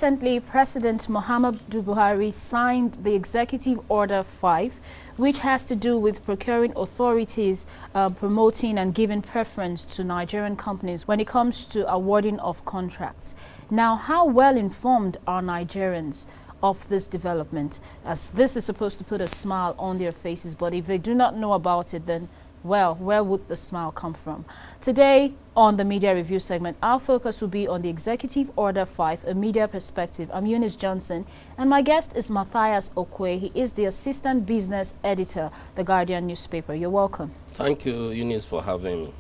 recently, President Muhammadu Buhari signed the Executive Order 5, which has to do with procuring authorities, promoting and giving preference to Nigerian companies when it comes to awarding of contracts. Now, how well informed are Nigerians of this development, as this is supposed to put a smile on their faces, but if they do not know about it, then well, where would the smile come from? Today on the Media Review segment, our focus will be on the Executive Order 5, a media perspective. I'm Eunice Johnson, and my guest is Matthias Okwe. He is the Assistant Business Editor, The Guardian newspaper. You're welcome. Thank you, Eunice, for having me.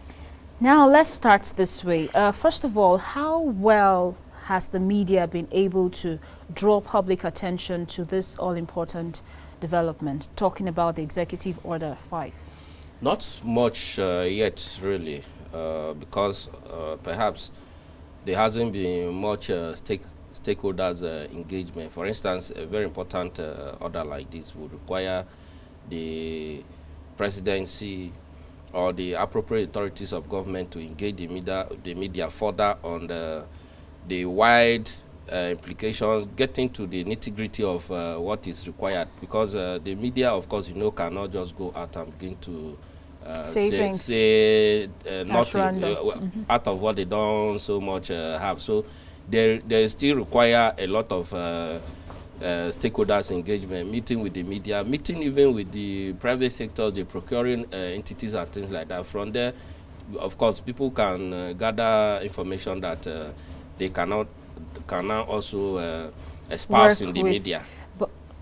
Now, let's start this way. First of all, how well has the media been able to draw public attention to this all-important development, talking about the Executive Order 5? Not much yet, really, because perhaps there hasn't been much stakeholders engagement. For instance, a very important order like this would require the presidency or the appropriate authorities of government to engage the media further on the wide implications, getting to the nitty-gritty of what is required, because the media, of course, cannot just go out and begin to say nothing out of what they don't so much have. So they still require a lot of stakeholders engagement, meeting with the media, meeting even with the private sector, the procuring entities and things like that. From there, of course, people can gather information that they can now also espouse in the media.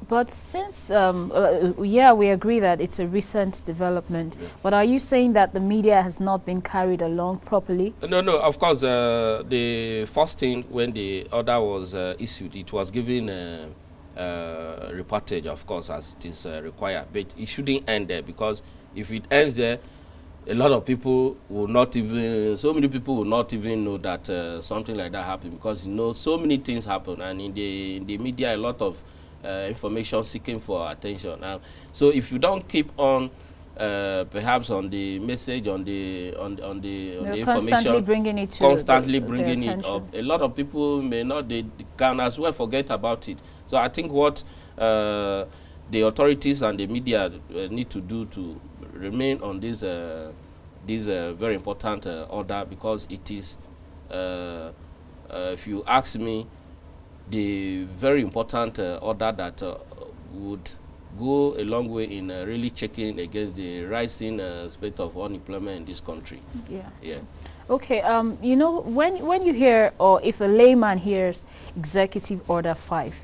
But since, yeah, we agree that it's a recent development, but are you saying that the media has not been carried along properly? No, of course, the first thing when the order was issued, it was given reportage, of course, as it is required, but it shouldn't end there, because if it ends there, a lot of people will not even, so many people will not even know that something like that happened, because so many things happen, and in the media, a lot of information seeking for attention. So if you don't keep on, perhaps on the message, on the information, constantly bringing it to bringing it up, a lot of people may not, they can as well forget about it. So I think what the authorities and the media need to do to remain on this very important order, because it is, if you ask me, the very important order that would go a long way in really checking against the rising spate of unemployment in this country. Yeah. Okay. When you hear, or if a layman hears Executive Order 5,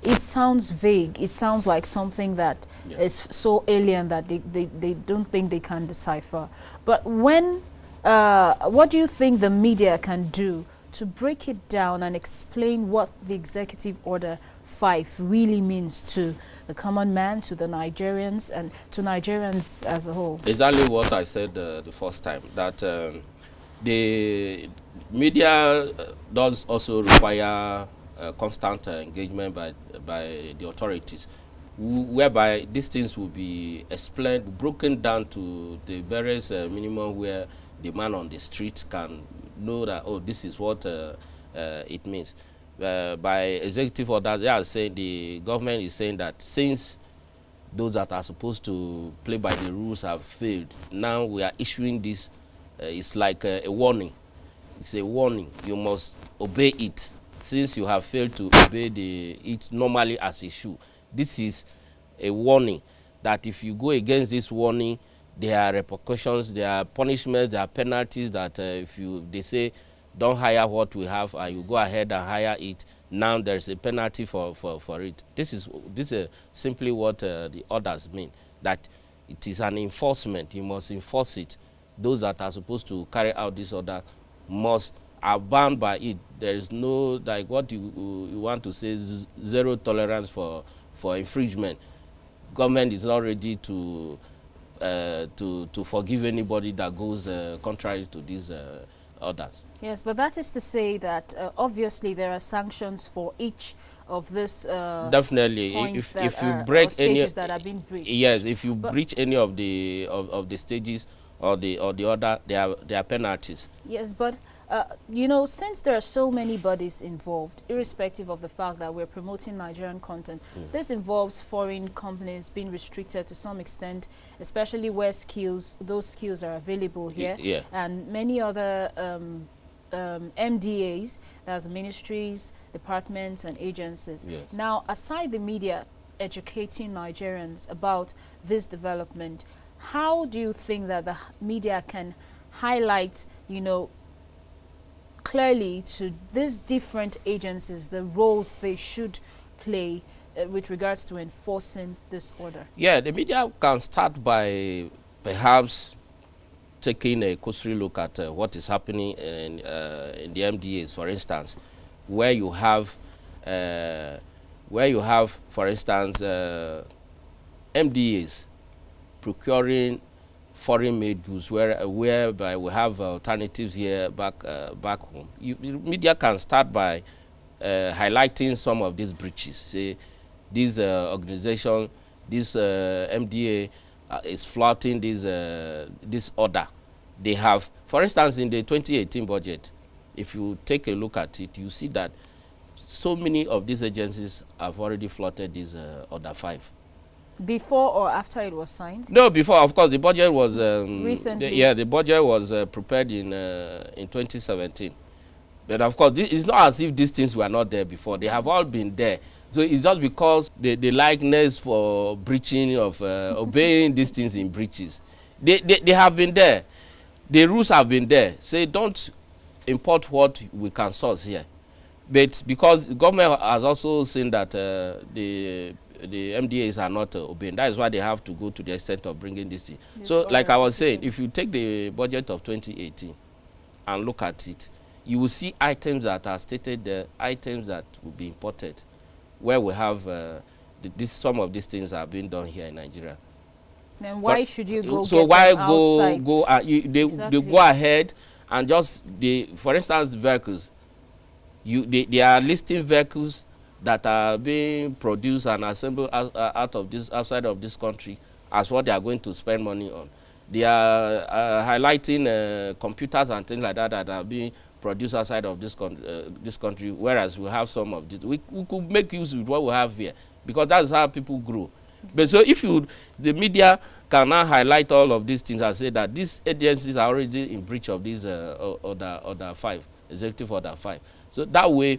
it sounds vague. It sounds like something that is so alien that they don't think they can decipher. But what do you think the media can do to break it down and explain what the Executive Order 5 really means to the common man, to the Nigerians, and to Nigerians as a whole? Exactly what I said the first time, that the media does also require constant engagement by the authorities, whereby these things will be explained, broken down to the various minimum, where the man on the street can know that, oh, this is what it means. By executive orders, they are saying, the government is saying that since those that are supposed to play by the rules have failed, now we are issuing this. It's like a warning. It's a warning. You must obey it, since you have failed to obey it normally as it should. This is a warning that if you go against this warning, there are repercussions, there are punishments, there are penalties, that they say don't hire what we have and you go ahead and hire it, now there's a penalty for it. This is simply what the orders mean, that it is an enforcement. You must enforce it. Those that are supposed to carry out this order are bound by it. There is no, like what you want to say, zero tolerance for infringement. Government is not ready to forgive anybody that goes contrary to these orders. Yes, but that is to say that obviously there are sanctions for each of this. Definitely, if you break any that have been breached. Yes, if you breach any of the stages or the order, there are penalties. Yes, but You know, since there are so many bodies involved, irrespective of the fact that we're promoting Nigerian content, this involves foreign companies being restricted to some extent, especially where those skills are available here, and many other MDAs, that's ministries, departments, and agencies. Now, aside the media educating Nigerians about this development, how do you think that the media can highlight, you know, clearly to these different agencies the roles they should play with regards to enforcing this order? Yeah, the media can start by perhaps taking a cursory look at what is happening in the MDAs, for instance, where you have, for instance, MDAs procuring foreign-made goods, whereby we have alternatives here back home. Media can start by highlighting some of these breaches. Say, this organization, this MDA is flouting this order. They have, for instance, in the 2018 budget, if you take a look at it, you see that so many of these agencies have already flouted this Order 5. Before or after it was signed? No, before. Of course, the budget was recently. The budget was prepared in 2017. But of course, it's not as if these things were not there before. They have all been there. So it's just because the likeness for breaching of obeying these things in breaches, they have been there. The rules have been there. Say, don't import what we can source here. But because the government has also seen that the MDAs are not obeying. That is why they have to go to the extent of bringing this thing. So, like I was saying, if you take the budget of 2018 and look at it, you will see items that are stated there, items that will be imported, where we have some of these things are being done here in Nigeria. Then why should you go? So why outside? They go ahead and just for instance, vehicles. They are listing vehicles that are being produced and assembled outside of this country as what they are going to spend money on. They are highlighting computers and things like that that are being produced outside of this country, whereas we have some of this. We could make use with what we have here, because that's how people grow. But so if the media can now highlight all of these things and say that these agencies are already in breach of this Order 5, Executive Order 5. So that way,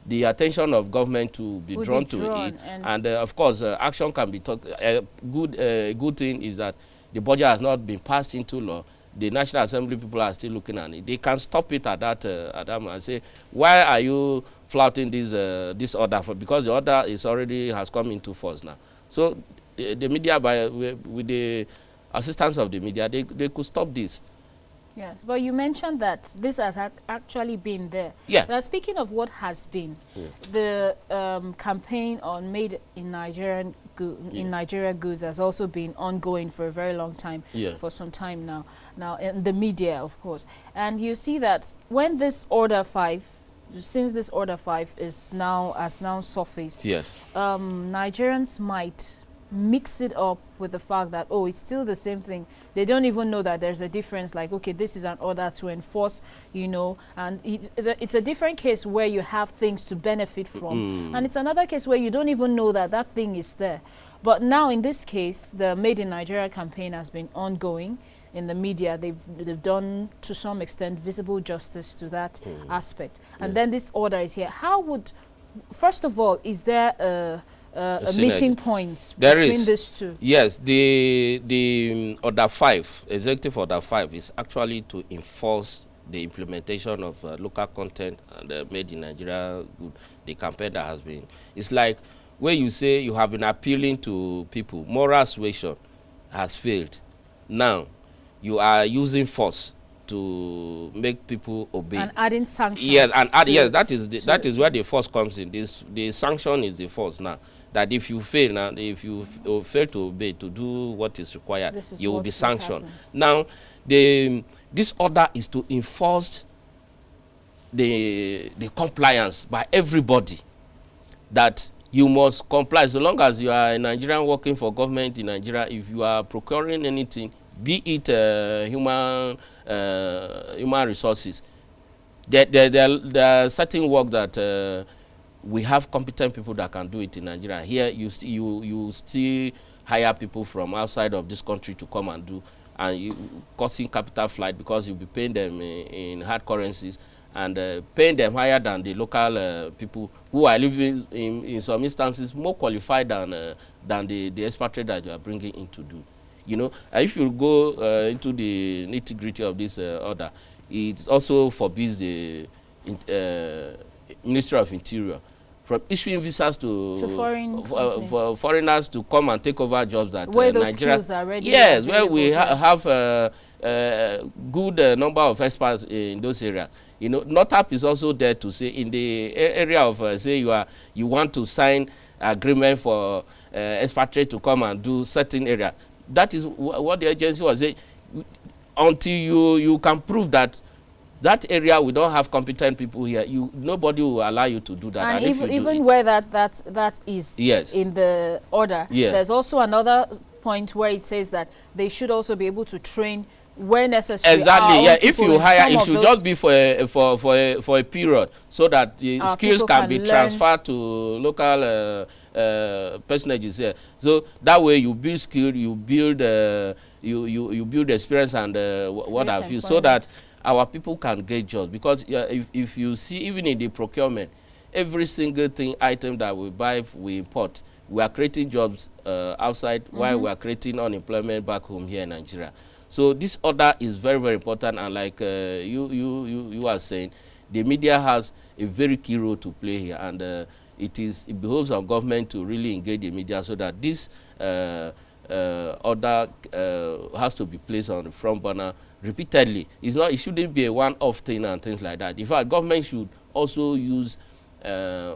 the attention of government to be drawn to it, and of course, action can be taken. Good thing is that the budget has not been passed into law. The National Assembly people are still looking at it. They can stop it at that moment and say, why are you flouting this order? Because the order has come into force now. So the media, with the assistance of the media, they could stop this. Yes, but you mentioned that this has actually been there. Yeah. Now, speaking of what has been, the campaign on Made in Nigeria goods has also been ongoing for a very long time, for some time now. Now, in the media, of course. And you see that when this Order 5, since this Order 5 has now surfaced, Nigerians might mix it up with the fact that, oh, it's still the same thing. They don't even know that there's a difference, like, okay, this is an order to enforce, you know, and it's a different case where you have things to benefit from, and it's another case where you don't even know that that thing is there. But now in this case, the Made in Nigeria campaign has been ongoing in the media. They've done to some extent visible justice to that aspect, and then this order is here. How would, first of all, is there a meeting point between these two? Yes, the Order 5, Executive Order 5, is actually to enforce the implementation of local content and Made in Nigeria good, the campaign that has been. It's like when you say you have been appealing to people, moral suasion has failed. Now, you are using force to make people obey. And adding sanctions. Yes, that is where the force comes in. The sanction is the force now. That if you fail now, if you fail to obey, to do what is required, you will be sanctioned. Now, this order is to enforce the compliance by everybody, that you must comply. So long as you are a Nigerian working for government in Nigeria, if you are procuring anything, be it human resources, There are certain work that we have competent people that can do it in Nigeria. Here, you still hire people from outside of this country to come and do, and you causing capital flight because you'll be paying them in hard currencies and paying them higher than the local people who are living in some instances more qualified than the expatriate that you are bringing in to do. You know, if you go into the nitty-gritty of this order, it also forbids the Ministry of Interior from issuing visas to for foreigners to come and take over jobs that where those Nigeria. skills are ready. Yes, where we have good number of experts in those areas. You know, NOTAP is also there to say in the area of say you want to sign agreement for expatriate to come and do certain area. That is what the agency was saying. Until you can prove that area we don't have competent people here, nobody will allow you to do that. And even where that is in the order, there's also another point where it says that they should also be able to train where necessary. Exactly. Yeah. If you hire, it should just be for a period, so that the skills can be transferred to local personages here. So that way you build skill, you build you build experience and what have you, so that our people can get jobs. Because if you see, even in the procurement, every single item that we buy, we import, we are creating jobs outside while we are creating unemployment back home here in Nigeria. So this order is very, very important, and like you are saying, the media has a very key role to play here, and it behoves on government to really engage the media so that this order has to be placed on the front burner repeatedly. It shouldn't be a one-off thing and things like that. In fact, government should also use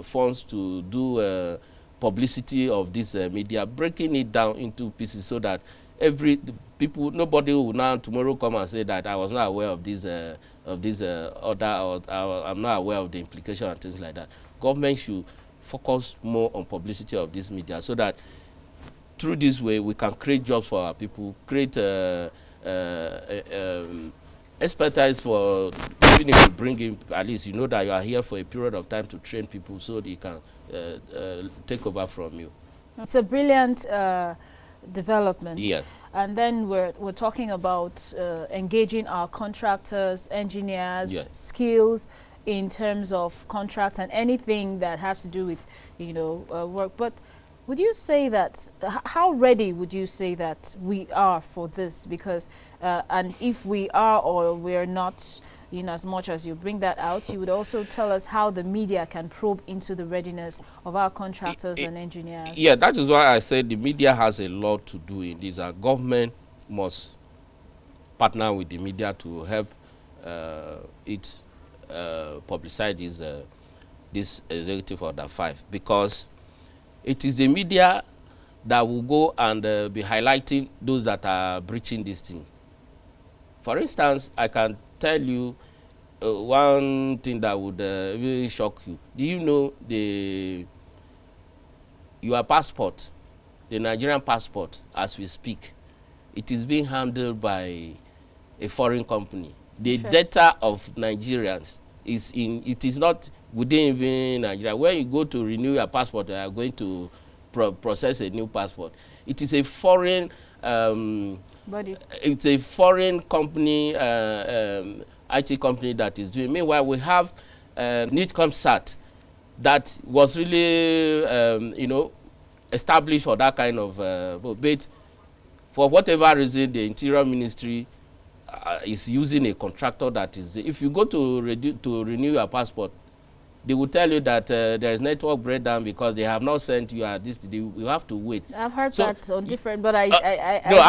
funds to do publicity of this media, breaking it down into pieces so that nobody will now tomorrow come and say that I was not aware of this order, or I'm not aware of the implication and things like that. Government should focus more on publicity of this media so that through this way we can create jobs for our people, create expertise for, even if you bring in, at least you know that you are here for a period of time to train people so they can take over from you. It's a brilliant development. Yeah. And then we're talking about engaging our contractors, engineers, skills in terms of contracts and anything that has to do with, work. But would you say that, how ready would you say that we are for this? Because, and if we are or we're not, as much as you bring that out, you would also tell us how the media can probe into the readiness of our contractors and engineers. Yeah, that is why I said the media has a lot to do in this. Our government must partner with the media to help it publicize this Executive Order 5, because it is the media that will go and be highlighting those that are breaching this thing. For instance, I can tell you one thing that would really shock you. Do you know your passport, the Nigerian passport, as we speak, it is being handled by a foreign company. The data of Nigerians it is not within even Nigeria. When you go to renew your passport, you are going to process a new passport. It is a foreign it's a foreign company, IT company that is doing. Meanwhile, we have NITCOMSAT that was really established for that kind of but for whatever reason, the Interior Ministry is using a contractor that is. If you go to renew your passport, they will tell you that there is network breakdown because they have not sent you this. You have to wait. I've heard that on different, but I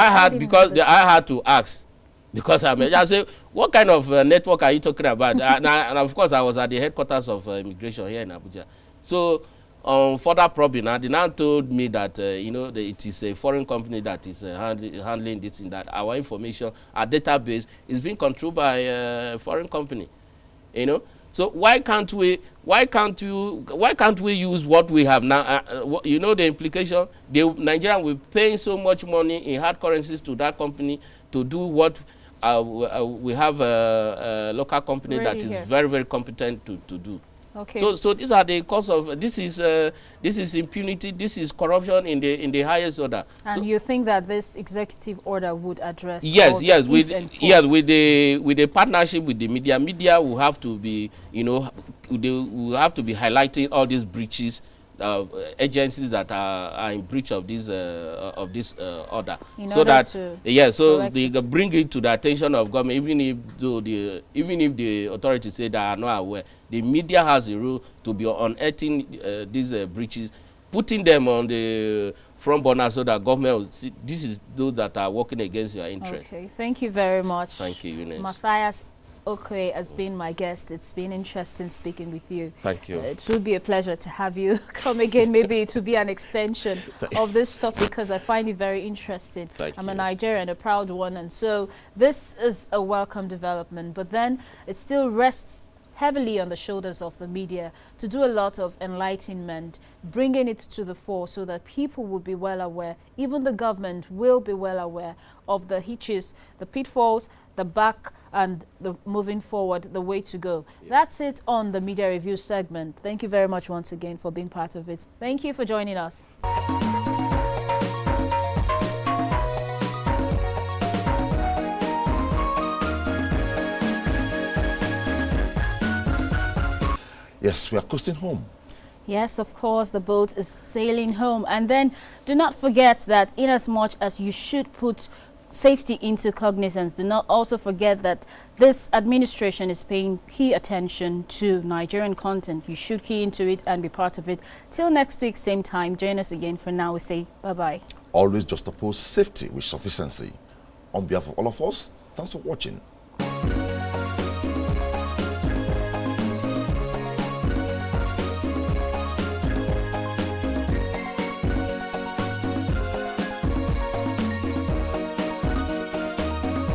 had to ask, because I say, what kind of network are you talking about? and of course, I was at the headquarters of immigration here in Abuja. So further probing, they now told me that it is a foreign company that is handling this and that. Our information, our database is being controlled by a foreign company. So why can't we use what we have now? The implication. Nigeria will pay so much money in hard currencies to that company to do what we have a local company Really that is here. very, very competent to do. Okay. So these are the cause of this is impunity, this is corruption in the highest order. And so, you think that this executive order would address? Yes, yes, with the partnership with the media will have to be, you know, will have to be highlighting all these breaches. Agencies that are in breach of this order, so that so they can bring it to the attention of government, even if the authorities say they are not aware. The media has a role to be unearthing these breaches, putting them on the front burner so that government will see this is those that are working against your interest. Okay, thank you very much. Thank you, Eunice. Matthias Okay has been my guest. It's been interesting speaking with you. Thank you. It will be a pleasure to have you come again. Maybe it will be an extension of this topic because I find it very interesting. I'm a Nigerian, a proud one, and so this is a welcome development. But then it still rests heavily on the shoulders of the media to do a lot of enlightenment, bringing it to the fore so that people will be well aware, even the government will be well aware of the hitches, the pitfalls, the back and the moving forward, the way to go. That's it on the Media Review segment. Thank you very much once again for being part of it. Thank you for joining us. Yes, we are coasting home. Yes, of course, the boat is sailing home. And then do not forget that in as much as you should put safety into cognizance, do not also forget that this administration is paying key attention to Nigerian content. You should key into it and be part of it. Till next week, same time, join us again. For now, we say bye-bye. Always just oppose safety with sufficiency. On behalf of all of us, thanks for watching.